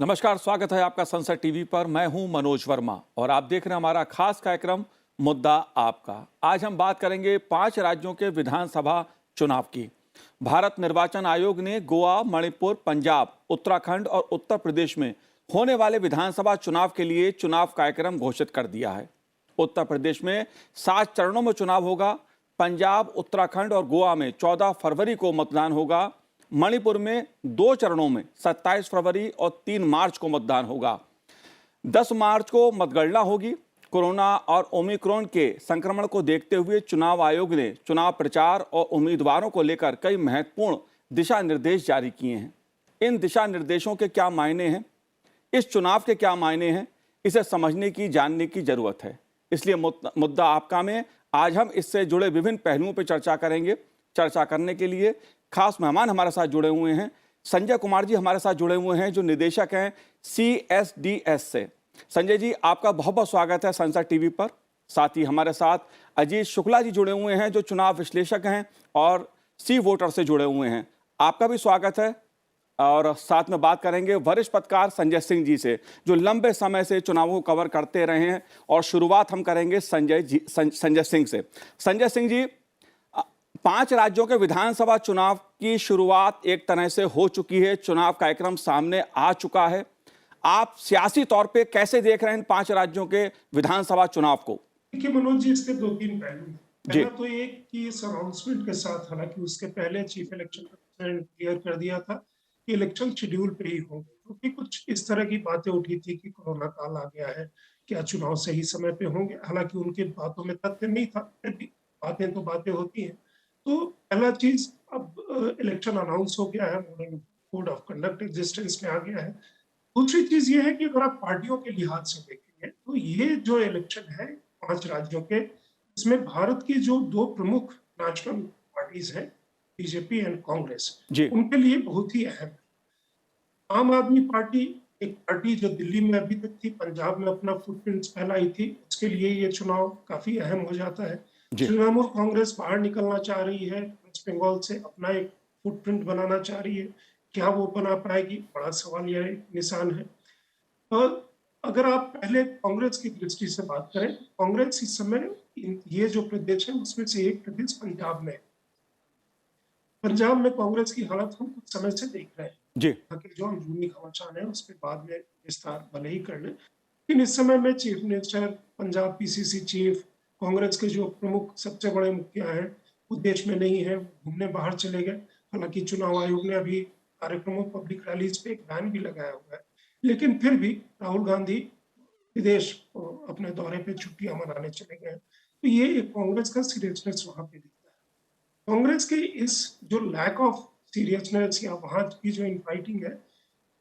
नमस्कार, स्वागत है आपका संसद टीवी पर। मैं हूं मनोज वर्मा और आप देख रहे हैं हमारा खास कार्यक्रम मुद्दा आपका। आज हम बात करेंगे 5 राज्यों के विधानसभा चुनाव की। भारत निर्वाचन आयोग ने गोवा, मणिपुर, पंजाब, उत्तराखंड और उत्तर प्रदेश में होने वाले विधानसभा चुनाव के लिए चुनाव कार्यक्रम घोषित कर दिया है। उत्तर प्रदेश में 7 चरणों में चुनाव होगा। पंजाब, उत्तराखंड और गोवा में 14 फरवरी को मतदान होगा। मणिपुर में 2 चरणों में 27 फरवरी और 3 मार्च को मतदान होगा। 10 मार्च को मतगणना होगी। कोरोना और ओमिक्रॉन के संक्रमण को देखते हुए चुनाव आयोग ने चुनाव प्रचार और उम्मीदवारों को लेकर कई महत्वपूर्ण दिशा निर्देश जारी किए हैं। इन दिशा निर्देशों के क्या मायने हैं, इस चुनाव के क्या मायने हैं, इसे समझने की, जानने की जरूरत है। इसलिए मुद्दा आपका में आज हम इससे जुड़े विभिन्न पहलुओं पर चर्चा करेंगे। चर्चा करने के लिए खास मेहमान हमारे साथ जुड़े हुए हैं। संजय कुमार जी हमारे साथ जुड़े हुए हैं, जो निदेशक हैं CSDS से। संजय जी, आपका बहुत बहुत स्वागत है संसद टीवी पर। साथ ही हमारे साथ अजीत शुक्ला जी जुड़े हुए हैं, जो चुनाव विश्लेषक हैं और सी वोटर से जुड़े हुए हैं। आपका भी स्वागत है। और साथ में बात करेंगे वरिष्ठ पत्रकार संजय सिंह जी से, जो लंबे समय से चुनावों को कवर करते रहे हैं। और शुरुआत हम करेंगे संजय सिंह से। संजय सिंह जी, 5 राज्यों के विधानसभा चुनाव की शुरुआत एक तरह से हो चुकी है। चुनाव कार्यक्रम सामने आ चुका है। आप सियासी तौर पे कैसे देख रहे हैं इन 5 राज्यों के विधानसभा चुनाव को? देखिए मनोज जी, इसके 2-3 पहलू हैं। पहला तो एक कि इस अनाउंसमेंट के साथ, हालांकि उसके पहले चीफ इलेक्शन कमिश्नर ने क्लियर कर दिया था कि इलेक्शन शेड्यूल पे ही होंगे, क्योंकि कुछ इस तरह की बातें उठी थी कि कोरोना काल आ गया है, क्या चुनाव सही समय पे होंगे। हालांकि उनकी बातों में तथ्य नहीं था, फिर भी बातें तो बातें होती हैं। तो पहला चीज, अब इलेक्शन अनाउंस हो गया है, कोड ऑफ कंडक्ट एग्जिस्टेंस में आ गया है। दूसरी चीज ये है कि अगर आप पार्टियों के लिहाज से देखेंगे तो ये जो इलेक्शन है 5 राज्यों के, इसमें भारत की जो 2 प्रमुख नेशनल पार्टीज हैं, बीजेपी एंड कांग्रेस, उनके लिए बहुत ही अहम है। आम आदमी पार्टी एक पार्टी जो दिल्ली में अभी तक थी, पंजाब में अपना फुटप्रिंट फैलाई थी, उसके लिए ये चुनाव काफी अहम हो जाता है। तृणमूल कांग्रेस बाहर निकलना चाह रही है, वेस्ट बंगाल से अपना एक फुटप्रिंट बनाना चाह रही है। क्या वो बना पाएगी, बड़ा सवाल यह निशान है। और अगर आप पहले कांग्रेस की दृष्टि से बात करें, कांग्रेस इस समय ये जो प्रदेश है उसमें से एक प्रदेश पंजाब में, पंजाब में कांग्रेस की हालत हम कुछ समय से देख रहे हैं। यहाँ के जो अंदरूनी घमासान है उस पर बाद में विस्तार भले ही कर ले, लेकिन इस समय में chief minister, Punjab PCC chief, Congress के जो प्रमुख सबसे बड़े मुखिया हैं, वो देश में नहीं है, घूमने बाहर चले गए। हालांकि चुनाव आयोग ने अभी कार्यक्रमों, पब्लिक रैलीज पे एक बैन भी लगाया हुआ है, लेकिन फिर भी राहुल गांधी विदेश अपने दौरे पे छुट्टियां मनाने चले गए। तो ये एक कांग्रेस का सीरियसनेस वहां पे दिखता है। कांग्रेस के इस जो लैक ऑफ सीरियसनेस या वहां की जो इनफाइटिंग है,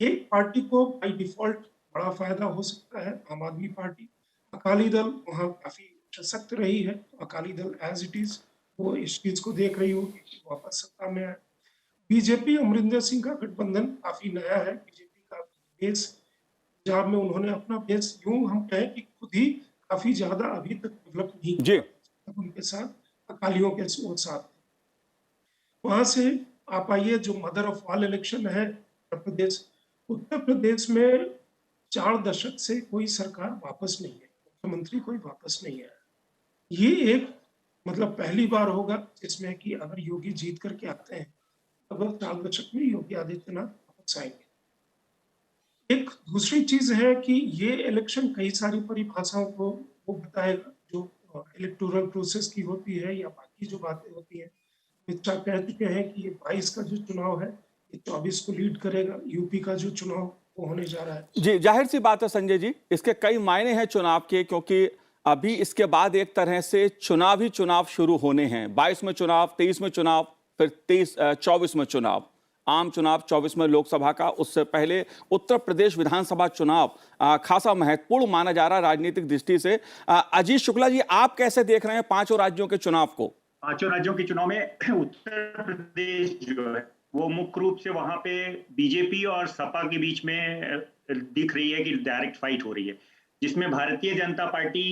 एक पार्टी को बाय डिफॉल्ट बड़ा फायदा हो सकता है, आम आदमी पार्टी। अकाली दल वहां काफी सशक्त रही है, Akali Dal as it is वो इस चीज को देख रही होगी कि वापस सत्ता में आए। बीजेपी, अमरिंदर सिंह का गठबंधन काफी नया है। बीजेपी का बेस, पंजाब में उन्होंने अपना बेस, यूं हम कहें कि खुद ही काफी ज्यादा अभी तक डेवलप नहीं किया उनके साथ अकालियों के साथ। वहां से आप आइए, जो मदर ऑफ ऑल इलेक्शन है उत्तर प्रदेश। उत्तर प्रदेश में 4 दशक से कोई सरकार वापस नहीं है, मुख्यमंत्री कोई वापस नहीं आया। ये एक मतलब पहली बार होगा जिसमें कि अगर योगी जीत करके आते हैं, अगर 4 दशक में योगी आदित्यनाथ वापस आएंगे। एक दूसरी चीज है कि ये इलेक्शन कई सारी परिभाषाओं को वो बताएगा, जो इलेक्टोरल प्रोसेस की होती है या बाकी जो बातें होती है। कह चुके हैं कि ये 22 का जो चुनाव है, ये 24 को लीड करेगा। यूपी का जो चुनाव वो होने जा रहा है। जी, जाहिर सी बात है संजय जी, इसके कई मायने हैं चुनाव के, क्योंकि अभी इसके बाद एक तरह से चुनाव ही चुनाव शुरू होने हैं। 22 में चुनाव, 23 में चुनाव, फिर 24 में चुनाव, आम चुनाव 24 में लोकसभा का। उससे पहले उत्तर प्रदेश विधानसभा चुनाव खासा महत्वपूर्ण माना जा रहा है राजनीतिक दृष्टि से। अजीत शुक्ला जी, आप कैसे देख रहे हैं 5 राज्यों के चुनाव को? 5 राज्यों के चुनाव में उत्तर प्रदेश जो है वो मुख्य रूप से वहां पे बीजेपी और सपा के बीच में दिख रही है कि डायरेक्ट फाइट हो रही है, जिसमें भारतीय जनता पार्टी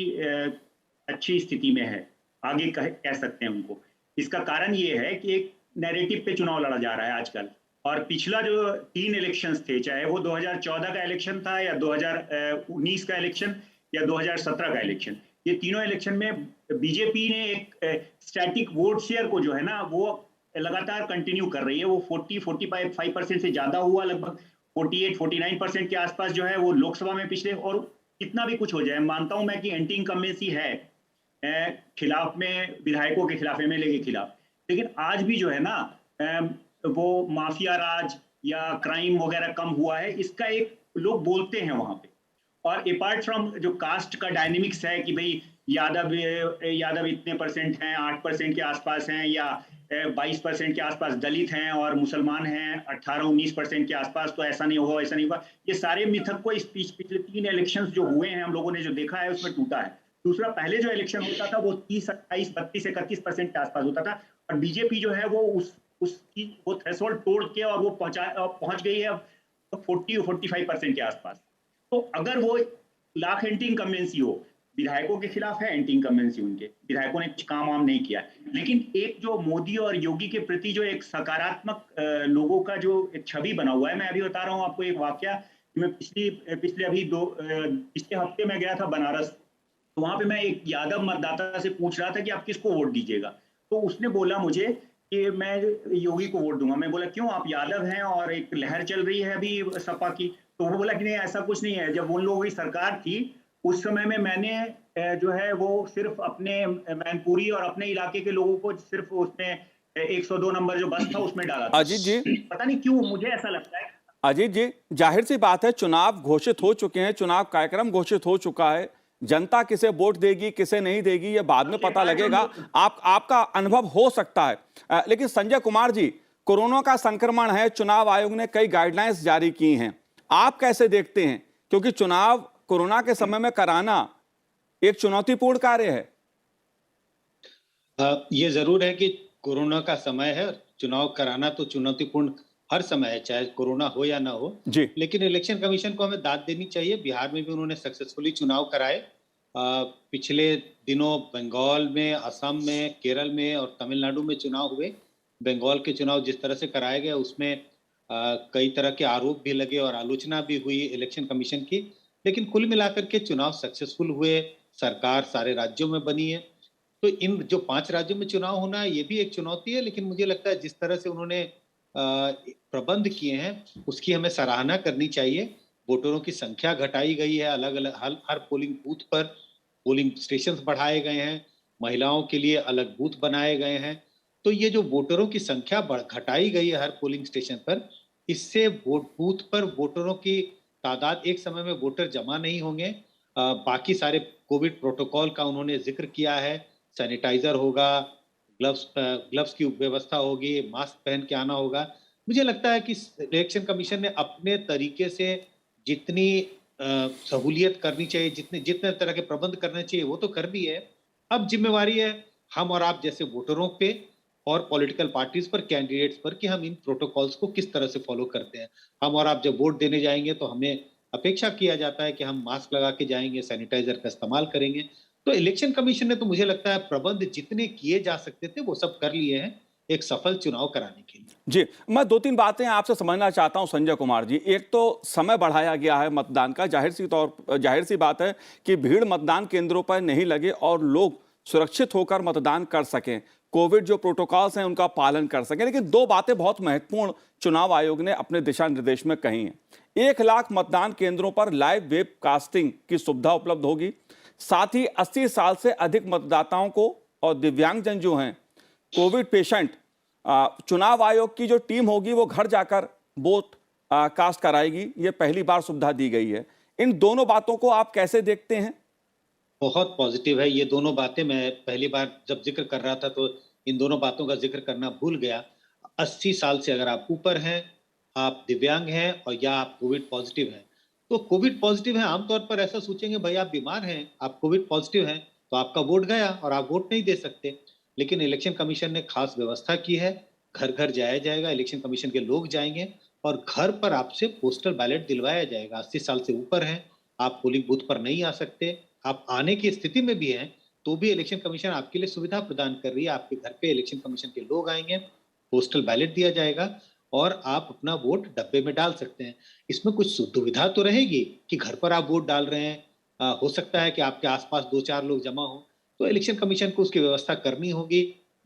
अच्छी स्थिति में है, आगे कह सकते हैं उनको। इसका कारण ये है कि एक नैरेटिव पे चुनाव लड़ा जा रहा है आजकल और पिछला जो 3 इलेक्शंस थे, चाहे वो 2014 का इलेक्शन था या 2019 का इलेक्शन या 2017 का इलेक्शन, ये तीनों इलेक्शन में बीजेपी ने एक स्टैटिक वोट शेयर को जो है ना वो लगातार कंटिन्यू कर रही है। वो 40-45% से ज्यादा हुआ, लगभग 48-49% के आसपास जो है वो लोकसभा में पिछले, और कितना भी कुछ हो जाए मानता हूं मैं कि एंटी इनकम्बेंसी है खिलाफ में, विधायकों के खिलाफ, एमएलए के खिलाफ, लेकिन आज भी जो है ना वो माफिया राज या क्राइम वगैरह कम हुआ है, इसका एक लोग बोलते हैं वहां पे। और अपार्ट फ्रॉम जो कास्ट का डायनेमिक्स है कि भाई यादव इतने परसेंट हैं, 8% के आसपास हैं, या 22% के आसपास दलित हैं और मुसलमान हैं 18-19% के आसपास, तो ऐसा नहीं होगा, ऐसा नहीं होगा, ये सारे मिथक को इस पिछले 3 इलेक्शंस जो हुए हैं हम लोगों ने जो देखा है उसमें टूटा है। दूसरा, पहले जो इलेक्शन होता था वो 30, 28, 32, 31% के आसपास होता था, और बीजेपी जो है वो उसकी वो थ्रेशोल्ड तोड़ के और वो पहुंच गई है अब 40-45% के आसपास। तो अगर वो लाख एंटी इनकम्बेंसी हो, विधायकों के खिलाफ है एंटी इनकम्बेंसी, उनके विधायकों ने कुछ काम वाम नहीं किया, लेकिन एक जो मोदी और योगी के प्रति जो एक सकारात्मक लोगों का जो एक छवि बना हुआ है, मैं अभी बता रहा हूँ आपको एक वाकया। मैं पिछले हफ्ते में गया था बनारस, तो वहां पे मैं एक यादव मतदाता से पूछ रहा था कि आप किसको वोट दीजिएगा, तो उसने बोला मुझे कि मैं योगी को वोट दूंगा। मैं बोला क्यों, आप यादव हैं और एक लहर चल रही है अभी सपा की, तो वो बोला कि नहीं ऐसा कुछ नहीं है, जब उन लोगों की सरकार थी उस समय में मैंने जो है वो सिर्फ अपने मैनपुरी और अपने इलाके के लोगों को सिर्फ उसमें 102 नंबर जो बस था उसमें डाला था। अजीत जी, पता नहीं क्यों मुझे ऐसा लगता है। अजीत जी, जाहिर सी बात है, चुनाव घोषित हो चुके हैं, चुनाव कार्यक्रम घोषित हो चुका है, जनता किसे वोट देगी किसे नहीं देगी ये बाद में पता लगेगा, आपका अनुभव हो सकता है। लेकिन संजय कुमार जी, कोरोना का संक्रमण है, चुनाव आयोग ने कई गाइडलाइंस जारी की हैं, आप कैसे देखते हैं? क्योंकि चुनाव कोरोना के समय में कराना एक चुनौतीपूर्ण कार्य है। ये जरूर है कि कोरोना का समय है, चुनाव कराना तो चुनौतीपूर्ण हर समय है, चाहे कोरोना हो या ना हो जी। लेकिन इलेक्शन कमीशन को हमें दाद देनी चाहिए। बिहार में भी उन्होंने सक्सेसफुली चुनाव कराए। पिछले दिनों बंगाल में, असम में, केरल में और तमिलनाडु में चुनाव हुए। बंगाल के चुनाव जिस तरह से कराए गए उसमें कई तरह के आरोप भी लगे और आलोचना भी हुई इलेक्शन कमीशन की, लेकिन कुल मिलाकर के चुनाव सक्सेसफुल हुए। सरकार सारे राज्यों में बनी है, तो इन जो 5 राज्यों में चुनाव होना ये भी एक चुनौती है, लेकिन मुझे लगता है जिस तरह से उन्होंने प्रबंध किए हैं उसकी हमें सराहना करनी चाहिए। वोटरों की संख्या घटाई गई है, अलग अलग हर पोलिंग बूथ पर पोलिंग स्टेशंस बढ़ाए गए हैं, महिलाओं के लिए अलग बूथ बनाए गए हैं। तो ये जो वोटरों की संख्या घटाई गई है हर पोलिंग स्टेशन पर, इससे वोट बूथ पर वोटरों की तादाद, एक समय में वोटर जमा नहीं होंगे। बाकी सारे कोविड प्रोटोकॉल का उन्होंने जिक्र किया है, सैनिटाइजर होगा, ग्लव्स की व्यवस्था होगी, मास्क पहन के आना होगा। मुझे लगता है कि इलेक्शन कमीशन ने अपने तरीके से जितनी सहूलियत करनी चाहिए, जितने तरह के प्रबंध करने चाहिए वो तो कर दिए है। अब जिम्मेवारी है हम और आप जैसे वोटरों पे और पॉलिटिकल पार्टीज पर, कैंडिडेट्स पर, कि हम इन प्रोटोकॉल्स को किस तरह से फॉलो करते हैं। हम और आप जब वोट देने जाएंगे तो हमें अपेक्षा किया जाता है कि हम मास्क लगा के जाएंगे, सैनिटाइजर का इस्तेमाल करेंगे। तो इलेक्शन कमीशन ने तो मुझे लगता है प्रबंध जितने किए जा सकते थे वो सब कर लिए हैं एक सफल चुनाव कराने के लिए। जी, मैं 2-3 बातें आपसे समझना चाहता हूं संजय कुमार जी। एक तो समय बढ़ाया गया है मतदान का, जाहिर सी बात है कि भीड़ मतदान केंद्रों पर नहीं लगे और लोग सुरक्षित होकर मतदान कर सकें, कोविड जो प्रोटोकॉल्स हैं उनका पालन कर सकें। लेकिन 2 बातें बहुत महत्वपूर्ण चुनाव आयोग ने अपने दिशा निर्देश में कही हैं। 1 लाख मतदान केंद्रों पर लाइव वेबकास्टिंग की सुविधा उपलब्ध होगी, साथ ही 80 साल से अधिक मतदाताओं को और दिव्यांगजन जो हैं, कोविड पेशेंट, चुनाव आयोग की जो टीम होगी वो घर जाकर वोट कास्ट कराएगी। ये पहली बार सुविधा दी गई है। इन दोनों बातों को आप कैसे देखते हैं? बहुत पॉजिटिव है ये दोनों बातें। मैं पहली बार जब जिक्र कर रहा था तो इन दोनों बातों का जिक्र करना भूल गया। 80 साल से अगर आप ऊपर हैं, आप दिव्यांग हैं और या आप कोविड पॉजिटिव हैं, तो कोविड पॉजिटिव है आमतौर पर ऐसा सोचेंगे भाई आप बीमार हैं, आप कोविड पॉजिटिव हैं तो आपका वोट गया और आप वोट नहीं दे सकते। लेकिन इलेक्शन कमीशन ने खास व्यवस्था की है, घर घर जाया जाएगा, इलेक्शन कमीशन के लोग जाएंगे और घर पर आपसे पोस्टल बैलेट दिलवाया जाएगा। 80 साल से ऊपर हैं, आप पोलिंग बूथ पर नहीं आ सकते, आप आने की स्थिति में भी हैं तो भी इलेक्शन कमीशन आपके लिए सुविधा प्रदान कर रही है। आपके घर पे इलेक्शन कमीशन के लोग आएंगे, पोस्टल बैलेट दिया जाएगा और आप अपना वोट डब्बे में डाल सकते हैं। इसमें कुछ दुविधा तो रहेगी कि घर पर आप वोट डाल रहे हैं, हो सकता है कि आपके आसपास 2-4 लोग जमा हों, तो इलेक्शन कमीशन को उसकी व्यवस्था करनी होगी।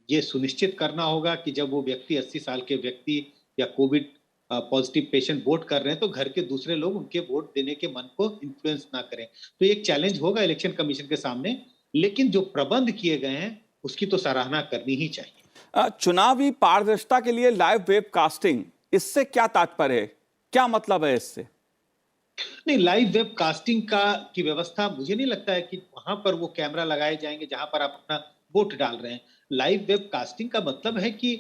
ये सुनिश्चित करना होगा कि जब वो व्यक्ति 80 साल के व्यक्ति या कोविड पॉजिटिव पेशेंट वोट कर रहे हैं, तो घर के दूसरे लोग उनके वोट देने के मन को इन्फ्लुएंस ना करें। तो ये एक चैलेंज होगा इलेक्शन कमीशन के सामने, लेकिन जो प्रबंध किए गए हैं, उसकी तो सराहना करनी ही चाहिए। चुनावी पारदर्शिता के लिए लाइव वेबकास्टिंग, इससे क्या तात्पर्य है, क्या मतलब है इससे? नहीं, लाइव वेब कास्टिंग की व्यवस्था मुझे नहीं लगता है कि वहां पर वो कैमरा लगाए जाएंगे जहां पर आप अपना वोट डाल रहे हैं। लाइव वेब कास्टिंग का मतलब है कि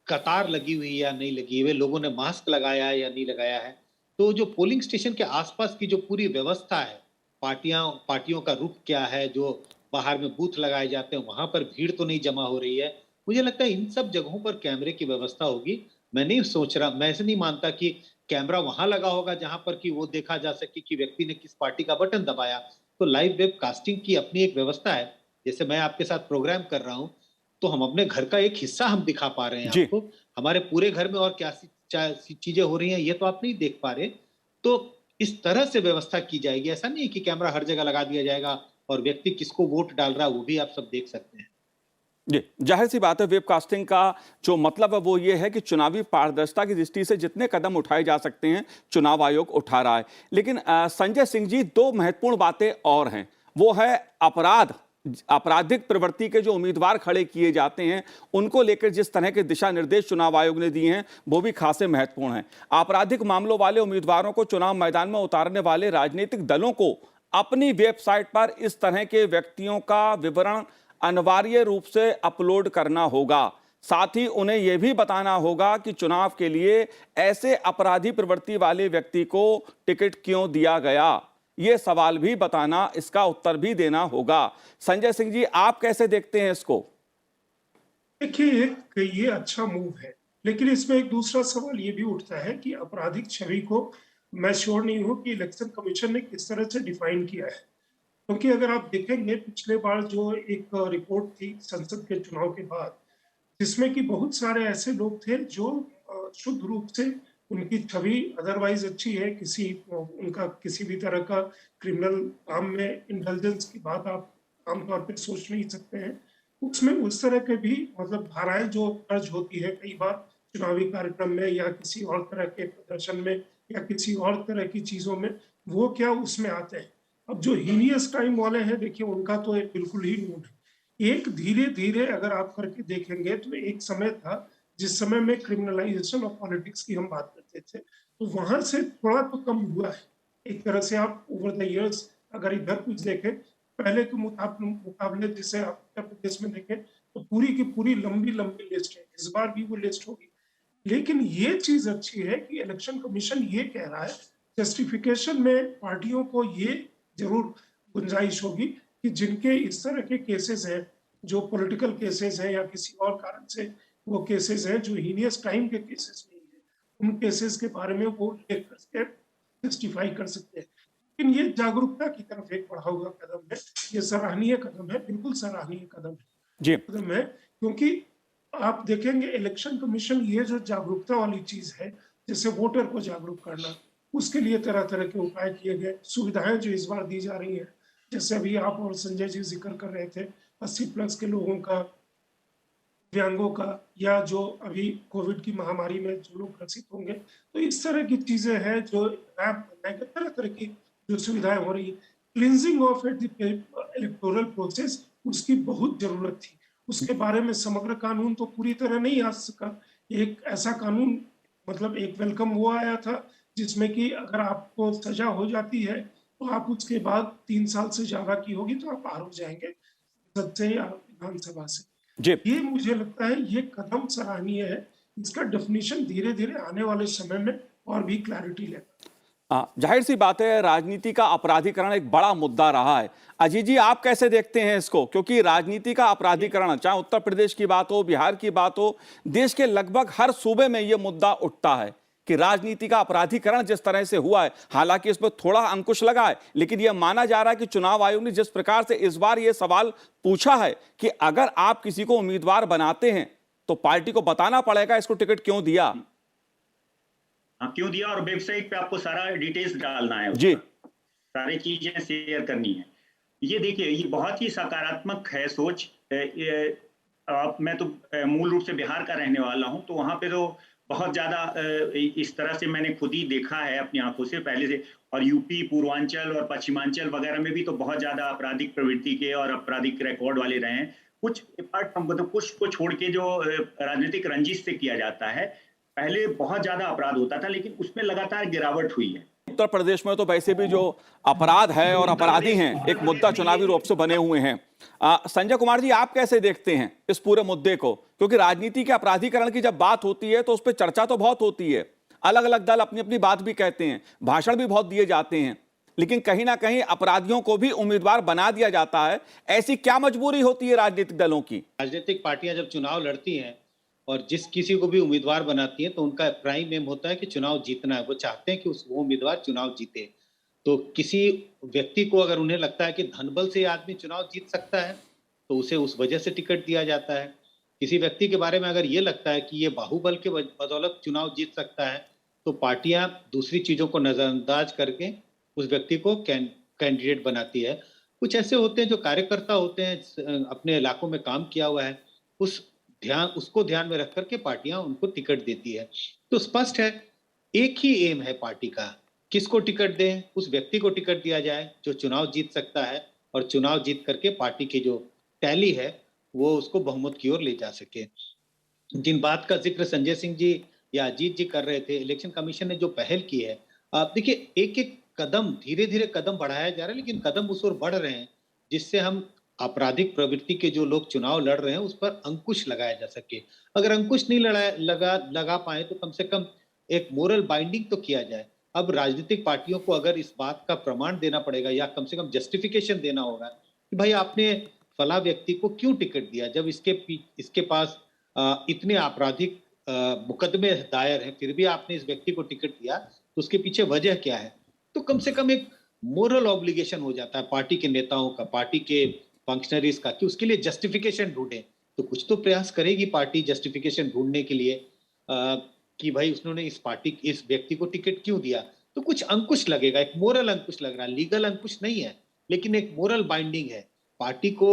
कतार लगी हुई है या नहीं लगी हुई, लोगों ने मास्क लगाया है या नहीं लगाया है। तो जो पोलिंग स्टेशन के आसपास की जो पूरी व्यवस्था है, पार्टियों का रुख क्या है, जो बाहर में बूथ लगाए जाते हैं वहां पर भीड़ तो नहीं जमा हो रही है, मुझे लगता है इन सब जगहों पर कैमरे की व्यवस्था होगी। मैं ऐसे नहीं मानता कि कैमरा वहां लगा होगा जहां पर कि वो देखा जा सके कि व्यक्ति ने किस पार्टी का बटन दबाया। तो लाइव वेब कास्टिंग की अपनी एक व्यवस्था है। जैसे मैं आपके साथ प्रोग्राम कर रहा हूं, तो हम अपने घर का एक हिस्सा हम दिखा पा रहे हैं जी। आपको। हमारे पूरे घर में और क्या चीजें हो रही हैं ये तो आप नहीं देख पा रहे। तो इस तरह से व्यवस्था की जाएगी। ऐसा नहीं कि कैमरा हर जगह लगा दिया जाएगा और व्यक्ति किसको वोट डाल रहा है वो भी आप सब देख सकते हैं। जी, जाहिर सी बात है, वेबकास्टिंग का जो मतलब है वो ये है कि चुनावी पारदर्शिता की दृष्टि से जितने कदम उठाए जा सकते हैं चुनाव आयोग उठा रहा है। लेकिन संजय सिंह जी, दो महत्वपूर्ण बातें और हैं। वो है आपराधिक प्रवृत्ति के जो उम्मीदवार खड़े किए जाते हैं उनको लेकर जिस तरह के दिशा निर्देश चुनाव आयोग ने दिए हैं वो भी खासे महत्वपूर्ण हैं। आपराधिक मामलों वाले उम्मीदवारों को चुनाव मैदान में उतारने वाले राजनीतिक दलों को अपनी वेबसाइट पर इस तरह के व्यक्तियों का विवरण अनिवार्य रूप से अपलोड करना होगा। साथ ही उन्हें यह भी बताना होगा कि चुनाव के लिए ऐसे अपराधी प्रवृत्ति वाले व्यक्ति को टिकट क्यों दिया गया, यह सवाल भी बताना, इसका उत्तर भी देना होगा। संजय सिंह जी, आप कैसे देखते हैं इसको? देखिए, ये अच्छा मूव है, लेकिन इसमें एक दूसरा सवाल ये भी उठता है कि आपराधिक छवि को मैं श्योर नहीं हूं कि इलेक्शन कमीशन ने किस तरह से डिफाइन किया है। क्योंकि अगर आप देखेंगे पिछले बार जो एक रिपोर्ट थी संसद के चुनाव के बाद, जिसमें कि बहुत सारे ऐसे लोग थे जो शुद्ध रूप से उनकी छवि अदरवाइज अच्छी है, उनका किसी भी तरह का क्रिमिनल काम में इंटेलिजेंस की बात आप आमतौर पर सोच नहीं सकते हैं। उसमें उस तरह के भी मतलब धाराएं जो दर्ज होती है कई बार चुनावी कार्यक्रम में या किसी और तरह के प्रदर्शन में या किसी और तरह की चीजों में, वो क्या उसमें आते हैं। अब जो हीनियस क्राइम वाले हैं, देखिए उनका तो एक बिल्कुल ही नून है। एक धीरे धीरे अगर आप करके देखेंगे तो एक समय था जिस समय में क्रिमिनलाइजेशन ऑफ पॉलिटिक्स की हम बात करते थे, तो वहां से थोड़ा तो कम हुआ है। एक तरह से आप ओवर द इयर्स अगर इधर कुछ देखें, पहले के मुकाबले जैसे आप उत्तर प्रदेश में देखें तो पूरी की पूरी लंबी लंबी लिस्ट है, इस बार भी वो लिस्ट होगी। लेकिन ये चीज अच्छी है कि इलेक्शन कमीशन ये कह रहा है, जस्टिफिकेशन में पार्टियों को ये जरूर गुंजाइश होगी कि जिनके इस तरह के केसेस हैं, जो पॉलिटिकल केसेस हैं या किसी और कारण से वो केसेस हैं जो हीनियस क्राइम के केसेस नहीं है, उन केसेस के बारे में वो लिख करके जस्टिफाई कर सकते हैं। लेकिन ये जागरूकता की तरफ एक बढ़ा हुआ कदम है, ये सराहनीय कदम है, बिल्कुल सराहनीय कदम है। क्योंकि आप देखेंगे इलेक्शन कमीशन ये जो जागरूकता वाली चीज है, जैसे वोटर को जागरूक करना, उसके लिए तरह तरह के उपाय किए गए, सुविधाएं जो इस बार दी जा रही है, जैसे अभी आप और संजय जी जिक्र कर रहे थे 80+ के लोगों का, दिव्यांगों का, या जो अभी कोविड की महामारी में जो लोग ग्रसित होंगे, तो इस तरह की चीजें हैं जो ऐप बनाएंगे, तरह तरह की जो सुविधाएं हो रही है। क्लिनजिंग ऑफ इलेक्टोरल प्रोसेस, उसकी बहुत जरूरत थी। उसके बारे में समग्र कानून तो पूरी तरह नहीं आ सका। एक ऐसा कानून मतलब एक वेलकम वो आया था जिसमें कि अगर आपको सजा हो जाती है तो आप उसके बाद 3 साल से ज्यादा की होगी तो आप बाहर हो जाएंगे संसद से या विधानसभा से। ये मुझे लगता है ये कदम सराहनीय है। इसका डेफिनेशन धीरे धीरे आने वाले समय में और भी क्लैरिटी लेगा। जाहिर सी बात है, राजनीति का अपराधीकरण एक बड़ा मुद्दा रहा है। अजीत जी, आप कैसे देखते हैं इसको? क्योंकि राजनीति का अपराधीकरण, चाहे उत्तर प्रदेश की बात हो, बिहार की बात हो, देश के लगभग हर सूबे में यह मुद्दा उठता है कि राजनीति का अपराधीकरण जिस तरह से हुआ है, हालांकि इस पर थोड़ा अंकुश लगा है, लेकिन यह माना जा रहा है कि चुनाव आयोग ने जिस प्रकार से इस बार यह सवाल पूछा है कि अगर आप किसी को उम्मीदवार बनाते हैं तो पार्टी को बताना पड़ेगा इसको टिकट क्यों दिया। हाँ, क्यों दिया, और वेबसाइट पे आपको सारा डिटेल्स डालना है जी। उसका, सारी चीजें शेयर करनी है। ये देखिए, ये बहुत ही सकारात्मक है सोच। मैं तो मूल रूप से बिहार का रहने वाला हूं, तो वहां पे तो बहुत ज्यादा इस तरह से मैंने खुद ही देखा है अपनी आंखों से पहले से। और यूपी, पूर्वांचल और पश्चिमांचल वगैरह में भी तो बहुत ज्यादा आपराधिक प्रवृत्ति के और आपराधिक रिकॉर्ड वाले रहे हैं। कुछ मतलब कुछ को छोड़ के जो राजनीतिक रंजिश से किया जाता है, पहले बहुत ज्यादा अपराध होता था, लेकिन उसमें लगातार गिरावट हुई है। उत्तर प्रदेश में तो वैसे भी जो अपराध है और अपराधी हैं एक मुद्दा चुनावी रूप से बने हुए हैं। संजय कुमार जी, आप कैसे देखते हैं इस पूरे मुद्दे को? क्योंकि राजनीति के अपराधीकरण की जब बात होती है तो उस पर चर्चा तो बहुत होती है, अलग अलग दल अपनी अपनी बात भी कहते हैं, भाषण भी बहुत दिए जाते हैं, लेकिन कहीं ना कहीं अपराधियों को भी उम्मीदवार बना दिया जाता है। ऐसी क्या मजबूरी होती है राजनीतिक दलों की? राजनीतिक पार्टियां जब चुनाव लड़ती हैं और जिस किसी को भी उम्मीदवार बनाती हैं, तो उनका प्राइम एम होता है कि चुनाव जीतना है। वो चाहते हैं कि वो उम्मीदवार चुनाव जीते। तो किसी व्यक्ति को अगर उन्हें लगता है कि धनबल से आदमी चुनाव जीत सकता है, तो उसे उस वजह से टिकट दिया जाता है। किसी व्यक्ति के बारे में अगर ये लगता है कि ये बाहुबल के बदौलत चुनाव जीत सकता है, तो पार्टियां दूसरी चीजों को नजरअंदाज करके उस व्यक्ति को कैंडिडेट बनाती है। कुछ ऐसे होते हैं जो कार्यकर्ता होते हैं, अपने इलाकों में काम किया हुआ है, उसको ध्यान में रख करके पार्टियां उनको टिकट देती है। तो स्पष्ट है, एक ही एम है पार्टी का, किसको टिकट दें, उस व्यक्ति को टिकट दिया जाए जो चुनाव जीत सकता है, और चुनाव जीत करके पार्टी की जो टैली है वो उसको बहुमत की ओर ले जा सके। जिन बात का जिक्र संजय सिंह जी या अजीत जी कर रहे थे, इलेक्शन कमीशन ने जो पहल की है, आप देखिए, एक एक कदम, धीरे धीरे कदम बढ़ाया जा रहा है, लेकिन कदम उस ओर बढ़ रहे हैं जिससे हम आपराधिक प्रवृत्ति के जो लोग चुनाव लड़ रहे हैं उस पर अंकुश लगाया जा सके। अगर अंकुश नहीं लगा पाए तो कम से कम एक मोरल बाइंडिंग तो किया जाए। अब राजनीतिक पार्टियों को अगर इस बात का प्रमाण देना पड़ेगा या कम से कम जस्टिफिकेशन देना होगा कि भाई आपने फला व्यक्ति को क्यों टिकट दिया, जब इसके पास इतने आपराधिक मुकदमे दायर हैं, फिर भी आपने इस व्यक्ति को टिकट दिया, तो उसके पीछे वजह क्या है। तो कम से कम एक मोरल ऑब्लिगेशन हो जाता है पार्टी के नेताओं का, पार्टी के फंक्शनरीज का, कि उसके लिए जस्टिफिकेशन ढूंढे। तो कुछ तो प्रयास करेगी पार्टी जस्टिफिकेशन ढूंढने के लिए, कि भाई उन्होंने इस व्यक्ति को टिकट क्यों दिया। तो कुछ अंकुश लगेगा, एक मोरल अंकुश लग रहा है, लीगल अंकुश नहीं है, लेकिन एक मोरल बाइंडिंग है। पार्टी को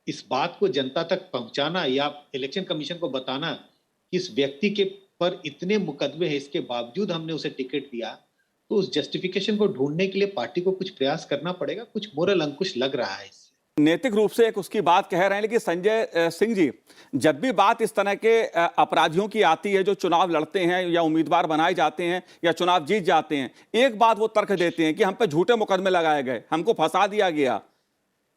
इस बात को जनता तक पहुंचाना या इलेक्शन कमीशन को बताना कि इस व्यक्ति के पर इतने मुकदमे हैं, इसके बावजूद हमने उसे टिकट दिया, तो उस जस्टिफिकेशन को ढूंढने के लिए पार्टी को कुछ प्रयास करना पड़ेगा। कुछ मोरल अंकुश लग रहा है इससे। नैतिक रूप से एक उसकी बात कह रहे हैं, लेकिन संजय सिंह जी, जब भी बात इस तरह के अपराधियों की आती है जो चुनाव लड़ते हैं या उम्मीदवार बनाए जाते हैं या चुनाव जीत जाते हैं, एक बात वो तर्क देते हैं कि हम पे झूठे मुकदमे लगाए गए, हमको फंसा दिया गया।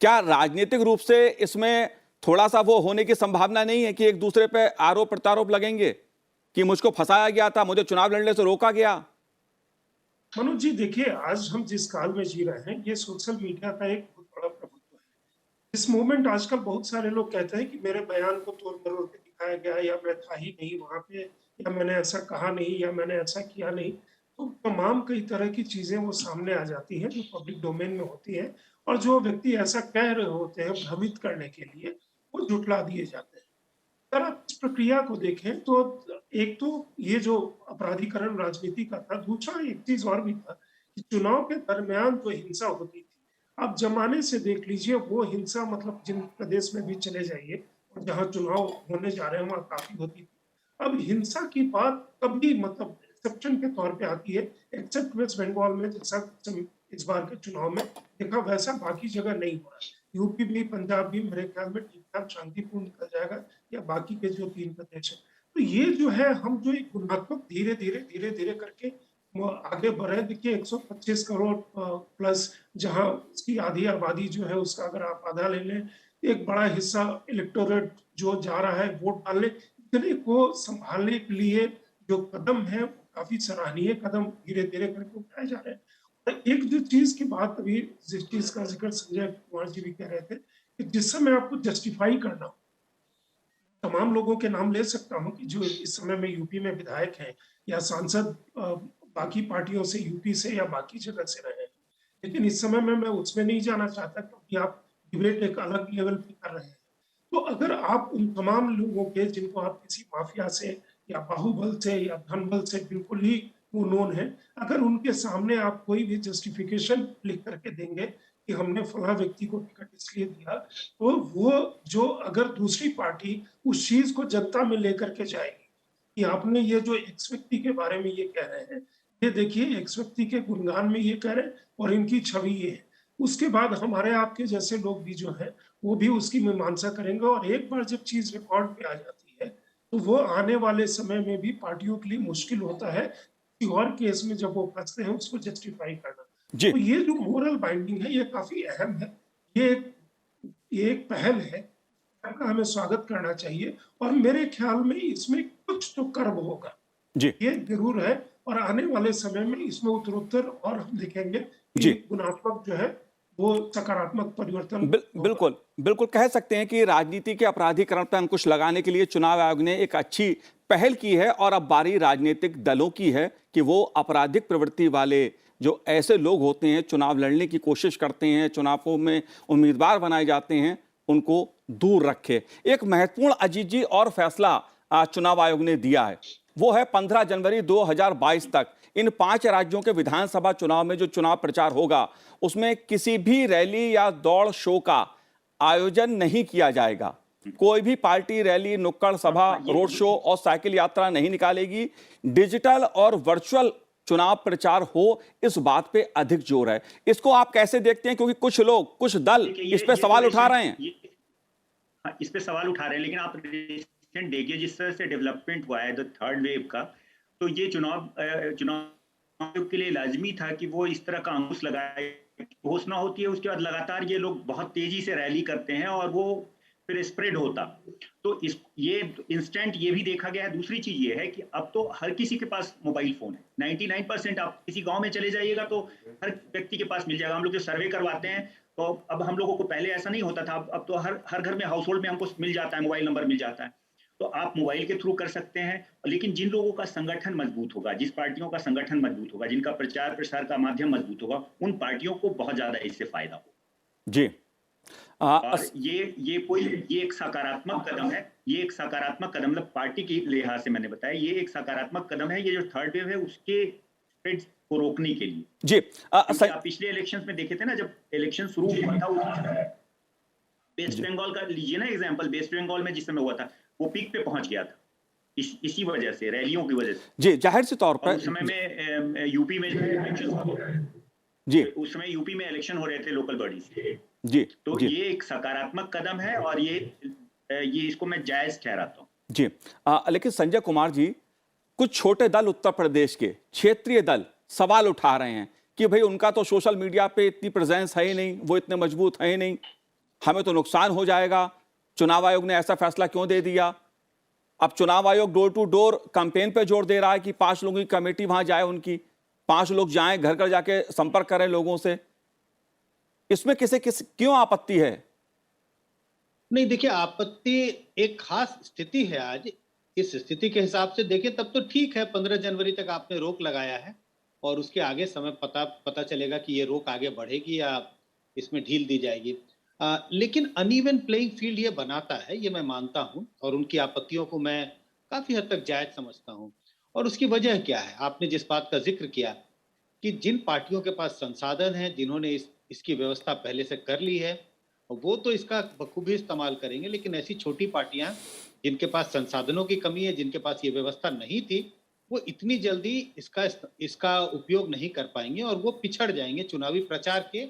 क्या राजनीतिक रूप से इसमें थोड़ा सा वो होने की संभावना नहीं है कि एक दूसरे पे आरोप प्रत्यारोप लगेंगे कि मुझको फंसाया गया था, मुझे चुनाव लड़ने से रोका गया? मनोज जी, देखिए, आज हम जिस काल में जी रहे हैं, ये सोशल मीडिया का एक बहुत बड़ा प्रभुत्व है। इस मोमेंट आजकल बहुत सारे लोग कहते हैं कि मेरे बयान को तोड़ मरोड़ के दिखाया गया, या मैं था ही नहीं वहां पे, या मैंने ऐसा कहा नहीं, या मैंने ऐसा किया नहीं। तो तमाम कई तरह की चीजें वो सामने आ जाती हैं जो पब्लिक डोमेन में होती है, और जो व्यक्ति ऐसा कह रहे होते हैं भ्रमित करने के लिए, वो जुटला दिए जाते हैं। अगर आप इस प्रक्रिया को देखें तो एक तो ये जो अपराधीकरण राजनीति का था, दूसरा एक चीज और भी था कि चुनाव के दरमियान जो हिंसा होती थी, आप जमाने से देख लीजिए, वो हिंसा मतलब जिन प्रदेश में भी चले जाइए और जहाँ चुनाव होने जा रहे हैं वहाँ काफी होती थी। अब हिंसा की बात कभी मतलब एक्सेप्शन के तौर पे आती है, एक्सेप्ट वेस्ट बंगाल में, जैसा इस बार के चुनाव में देखा, वैसा बाकी जगह नहीं हो रहा। यूपी भी, पंजाब भी मेरे ख्याल में ठीक ठाक शांतिपूर्ण निकल जाएगा, या बाकी के जो 3 प्रदेश हैं। तो ये जो है, हम जो एक गुणात्मक धीरे-धीरे करके वो आगे बढ़े। देखिए 125 करोड़ प्लस, जहाँ उसकी आधी आबादी जो है उसका अगर आप आधा ले लें, एक बड़ा हिस्सा इलेक्टोरेट जो जा रहा है वोट डालने, इतने को संभालने के लिए जो कदम है, काफी सराहनीय कदम धीरे-धीरे करके उठाए जा रहे हैं। और एक जो चीज की बात अभी, जिस चीज का जिक्र संजय कुमार जी भी कह रहे थे, कि जिस समय आपको जस्टिफाई करना हो, तमाम लोगों के नाम ले सकता हूं कि जो इस समय में यूपी में विधायक हैं या सांसद बाकी पार्टियों से, यूपी से या बाकी जगह से रहे हैं, लेकिन इस समय में मैं उसमें नहीं जाना चाहता, क्योंकि आप डिबेट एक अलग लेवल पे कर रहे हैं। तो अगर आप उन तमाम लोगों के जिनको आप किसी माफिया से या बाहुबल से या धनबल से बिल्कुल ही वो नोन है, अगर उनके सामने आप कोई भी जस्टिफिकेशन लिख करके देंगे कि हमने फला व्यक्ति को टिकट इसलिए दिया, तो वो जो अगर दूसरी पार्टी उस चीज को जनता में लेकर के जाएगी कि आपने ये जो एक्स व्यक्ति के बारे में ये कह रहे हैं, ये देखिए एक्स व्यक्ति के गुणगान में ये कह रहे हैं और इनकी छवि ये है, उसके बाद हमारे आपके जैसे लोग भी जो है वो भी उसकी मीमांसा करेंगे। और एक बार जब चीज रिकॉर्ड पे आ जाती है तो वो आने वाले समय में भी पार्टियों के लिए मुश्किल होता है कि और केस में जब वो फंसते हैं उसको जस्टिफाई करना। जी तो ये जो मोरल बाइंडिंग है ये काफी अहम है, ये एक पहल है, का हमें स्वागत करना चाहिए। और मेरे ख्याल में इसमें कुछ तो कर्म होगा, जी ये जरूर है। और आने वाले समय में इसमें उत्तरोत्तर और हम देखेंगे जी कि गुणात्मक जो है वो सकारात्मक परिवर्तन होगा। बिल्कुल बिल्कुल कह सकते हैं कि राजनीति के अपराधीकरण पर अंकुश लगाने के लिए चुनाव आयोग ने एक अच्छी पहल की है और अब बारी राजनीतिक दलों की है कि वो आपराधिक प्रवृत्ति वाले जो ऐसे लोग होते हैं, चुनाव लड़ने की कोशिश करते हैं, चुनावों में उम्मीदवार बनाए जाते हैं, उनको दूर रखे। एक महत्वपूर्ण अजीत जी और फैसला चुनाव आयोग ने दिया है, वो है 15 जनवरी 2022 तक इन 5 राज्यों के विधानसभा चुनाव में जो चुनाव प्रचार होगा उसमें किसी भी रैली या दौड़ शो का आयोजन नहीं किया जाएगा। कोई भी पार्टी रैली, नुक्कड़ सभा, रोड शो और साइकिल यात्रा नहीं निकालेगी। डिजिटल और वर्चुअल चुनाव प्रचार हो, इस बात पे अधिक जोर है। इसको आप कैसे देखते हैं, क्योंकि कुछ लोग, कुछ दल इस पे सवाल उठा रहे हैं। इस पे सवाल उठा रहे हैं, लेकिन आप रिसेंट देखिए जिस तरह से डेवलपमेंट हुआ है द थर्ड वेव का, तो ये चुनाव के लिए लाजमी था कि वो इस तरह का अंकुश लगाए। घोषणा होती है, उसके बाद लगातार ये लोग बहुत तेजी से रैली करते हैं और वो फिर स्प्रेड होता। तो ये इंस्टेंट ये भी देखा गया है। दूसरी चीज ये है कि अब तो हर किसी के पास मोबाइल फोन है। 99% आप किसी गांव में चले जाइएगा तो हर व्यक्ति के पास मिल जाएगा। हम लोग जो सर्वे करवाते हैं तो अब हम लोगों को पहले ऐसा नहीं होता था, अब तो हर घर में, हाउस होल्ड में हमको मिल जाता है, मोबाइल नंबर मिल जाता है। तो आप मोबाइल के थ्रू कर सकते हैं। लेकिन जिन लोगों का संगठन मजबूत होगा, जिस पार्टियों का संगठन मजबूत होगा, जिनका प्रचार प्रसार का माध्यम मजबूत होगा, उन पार्टियों को बहुत ज्यादा इससे फायदा होगा। जी और ये एक सकारात्मक कदम है। ये एक सकारात्मक कदम, मतलब पार्टी के लिहाज से मैंने बताया, ये एक सकारात्मक कदम है। ये जो थर्ड वेव है उसके स्प्रेड को रोकने के लिए। जी आप पिछले इलेक्शंस में देखे थे ना, जब इलेक्शन शुरू हुआ था, वेस्ट बंगाल का लीजिए ना एग्जांपल। वेस्ट बंगाल में जिस समय हुआ था वो पीक पे पहुंच गया था, इसी वजह से, रैलियों की वजह से। जी जाहिर से तौर पर उस समय में यूपी में जी उस समय यूपी में इलेक्शन हो रहे थे लोकल बॉडी से। जी तो जी ये एक सकारात्मक कदम है और ये इसको मैं जायज ठहराता हूँ। जी लेकिन संजय कुमार जी, कुछ छोटे दल उत्तर प्रदेश के क्षेत्रीय दल सवाल उठा रहे हैं कि भाई उनका तो सोशल मीडिया पे इतनी प्रेजेंस है ही नहीं, वो इतने मजबूत है ही नहीं, हमें तो नुकसान हो जाएगा। चुनाव आयोग ने ऐसा फैसला क्यों दे दिया? अब चुनाव आयोग डोर टू डोर कैंपेन पे जोर दे रहा है कि 5 लोगों की कमेटी वहां जाए, उनकी 5 लोग जाएं, घर घर जाके संपर्क करें लोगों से। इसमें क्यों आपत्ति है? नहीं, देखिए, आपत्ति एक खास स्थिति है आज। इस स्थिति के हिसाब से देखें तब तो ठीक है, 15 जनवरी तक आपने रोक लगाया है और उसके आगे समय पता चलेगा कि ये रोक आगे बढ़ेगी या इसमें ढील दी जाएगी। लेकिन अनइवन प्लेइंग फील्ड ये बनाता है, ये मैं मानता हूं, और उनकी आपत्तियों को मैं काफी हद तक जायज समझता हूं। और उसकी वजह क्या है? आपने जिस बात का जिक्र किया कि जिन पार्टियों के पास संसाधन है, जिन्होंने इसकी व्यवस्था पहले से कर ली है, वो तो इसका बखूबी इस्तेमाल करेंगे। लेकिन ऐसी छोटी पार्टियां जिनके पास संसाधनों की कमी है, जिनके पास ये व्यवस्था नहीं थी, वो इतनी जल्दी इसका उपयोग नहीं कर पाएंगे और वो पिछड़ जाएंगे चुनावी प्रचार के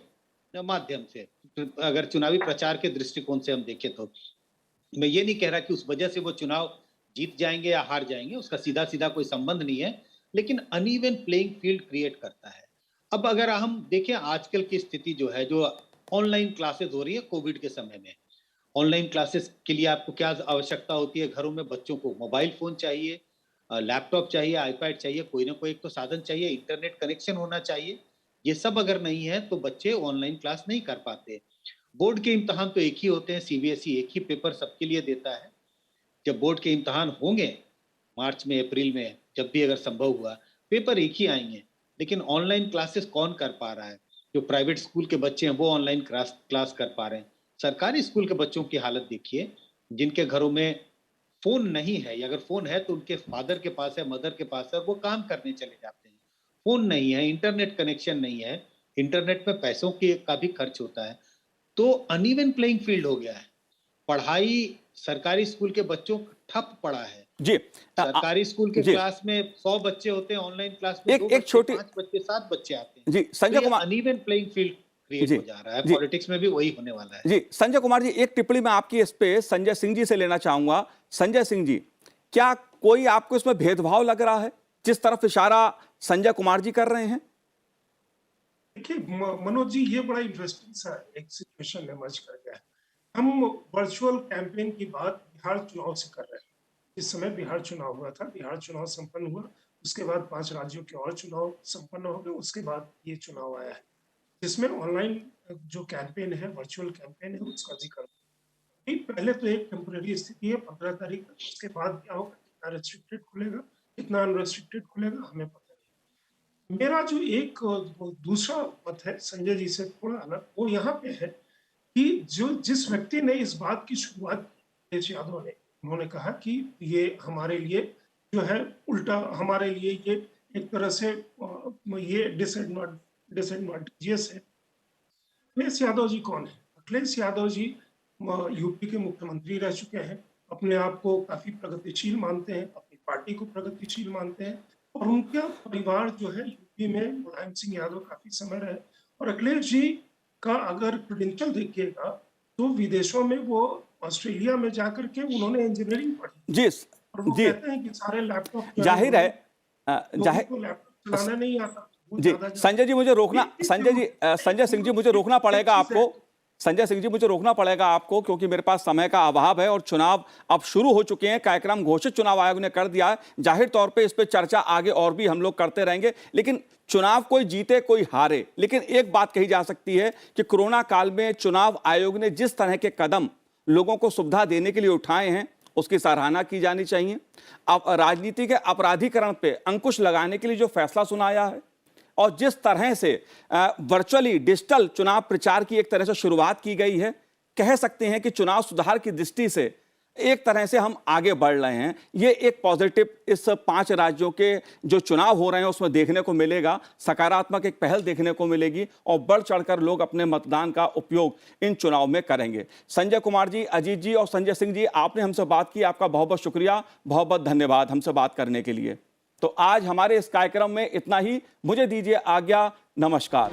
माध्यम से। अगर चुनावी प्रचार के दृष्टिकोण से हम देखें तो मैं ये नहीं कह रहा कि उस वजह से वो चुनाव जीत जाएंगे या हार जाएंगे, उसका सीधा सीधा कोई संबंध नहीं है, लेकिन अनइवन प्लेइंग फील्ड क्रिएट करता है। अब अगर हम देखें आजकल की स्थिति जो है, जो ऑनलाइन क्लासेस हो रही है कोविड के समय में, ऑनलाइन क्लासेस के लिए आपको क्या आवश्यकता होती है? घरों में बच्चों को मोबाइल फोन चाहिए, लैपटॉप चाहिए, आईपैड चाहिए, कोई ना कोई एक तो साधन चाहिए, इंटरनेट कनेक्शन होना चाहिए। ये सब अगर नहीं है तो बच्चे ऑनलाइन क्लास नहीं कर पाते। बोर्ड के इम्तिहान तो एक ही होते हैं, सीबीएसई एक ही पेपर सबके लिए देता है। जब बोर्ड के इम्तिहान होंगे मार्च में, अप्रैल में, जब भी अगर संभव हुआ, पेपर एक ही आएंगे। लेकिन ऑनलाइन क्लासेस कौन कर पा रहा है? जो प्राइवेट स्कूल के बच्चे हैं वो ऑनलाइन क्लास कर पा रहे हैं। सरकारी स्कूल के बच्चों की हालत देखिए, जिनके घरों में फोन नहीं है, या अगर फोन है तो उनके फादर के पास है, मदर के पास है, वो काम करने चले जाते हैं। फोन नहीं है, इंटरनेट कनेक्शन नहीं है, इंटरनेट पे पैसों का भी खर्च होता है, तो अनइवन प्लेइंग फील्ड हो गया है। पढ़ाई सरकारी स्कूल के बच्चों को ठप पड़ा है। जी सरकारी स्कूल के जी क्लास में 100 बच्चे होते हैं, ऑनलाइन क्लास में एक 2 एक बच्चे, छोटी 5 बच्चे, 7 बच्चे आते हैं। जी तो संजय ये Kumar uneven playing field create जी हो जा रहा है। जी पॉलिटिक्स में भी वही होने वाला है। जी संजय कुमार जी, एक टिप्पणी मैं आपकी इस पे संजय सिंह जी से लेना चाहूंगा। संजय सिंह जी, क्या कोई आपको इसमें भेदभाव लग रहा है जिस तरफ इशारा संजय कुमार जी कर रहे हैं? देखिए मनोज जी, ये बड़ा इंटरेस्टिंग सा एक सिचुएशन इमर्ज कर गया है। हम वर्चुअल कैंपेन की बात बिहार चुनाव से कर रहे हैं। इस समय बिहार चुनाव हुआ था, बिहार चुनाव संपन्न हुआ, उसके बाद 5 राज्यों के और चुनाव संपन्न हो गए, उसके बाद ये चुनाव आया है, जिसमें ऑनलाइन जो कैंपेन है, वर्चुअल कैंपेन है, उसका जिक्र पहले तो एक टेम्पररी स्थिति है 15 तारीख तक, उसके बाद क्या होगा, कितना रेस्ट्रिक्टेड खुलेगा, कितना अनरेस्ट्रिक्टेड खुलेगा, हमें पता नहीं। मेरा जो एक दूसरा मत है संजय जी से थोड़ा अलग, वो यहाँ पे है कि जिस व्यक्ति ने इस बात की शुरुआत की, अखिलेश यादव ने, उन्होंने कहा कि ये हमारे लिए जो है उल्टा, हमारे लिए ये एक तरह से ये डिसएडवांटेजियस है। अखिलेश यादव जी कौन है? अखिलेश यादव जी यूपी के मुख्यमंत्री रह चुके हैं, अपने आप को काफी प्रगतिशील मानते हैं, अपनी पार्टी को प्रगतिशील मानते हैं, और उनका परिवार जो है यूपी में मुलायम सिंह यादव काफी समय रहे। और अखिलेश जी का अगर क्रेडेंशियल देखिएगा तो विदेशों में वो ऑस्ट्रेलिया में जाकर के उन्होंने इंजीनियरिंग पढ़ी, जी और वो जी कहते हैं कि सारे लैपटॉप जाहिर है लोगों को लैपटॉप चलाना नहीं आता, वो जी ज्यादा संजय जी मुझे रोकना, संजय सिंह जी मुझे रोकना पड़ेगा आपको। संजय सिंह जी मुझे रोकना पड़ेगा आपको, क्योंकि मेरे पास समय का अभाव है और चुनाव अब शुरू हो चुके हैं, कार्यक्रम घोषित चुनाव आयोग ने कर दिया है। जाहिर तौर पे इस पे चर्चा आगे और भी हम लोग करते रहेंगे, लेकिन चुनाव कोई जीते कोई हारे, लेकिन एक बात कही जा सकती है कि कोरोना काल में चुनाव आयोग ने जिस तरह के कदम लोगों को सुविधा देने के लिए उठाए हैं, उसकी सराहना की जानी चाहिए। अब राजनीति के अपराधीकरण पे अंकुश लगाने के लिए जो फैसला सुनाया है, और जिस तरह से वर्चुअली डिजिटल चुनाव प्रचार की एक तरह से शुरुआत की गई है, कह सकते हैं कि चुनाव सुधार की दृष्टि से एक तरह से हम आगे बढ़ रहे हैं। ये एक पॉजिटिव इस 5 राज्यों के जो चुनाव हो रहे हैं उसमें देखने को मिलेगा, सकारात्मक एक पहल देखने को मिलेगी, और बढ़ चढ़कर लोग अपने मतदान का उपयोग इन चुनाव में करेंगे। संजय कुमार जी, अजीत जी और संजय सिंह जी, आपने हमसे बात की, आपका बहुत बहुत शुक्रिया, बहुत बहुत धन्यवाद हमसे बात करने के लिए। तो आज हमारे इस कार्यक्रम में इतना ही, मुझे दीजिए आज्ञा, नमस्कार।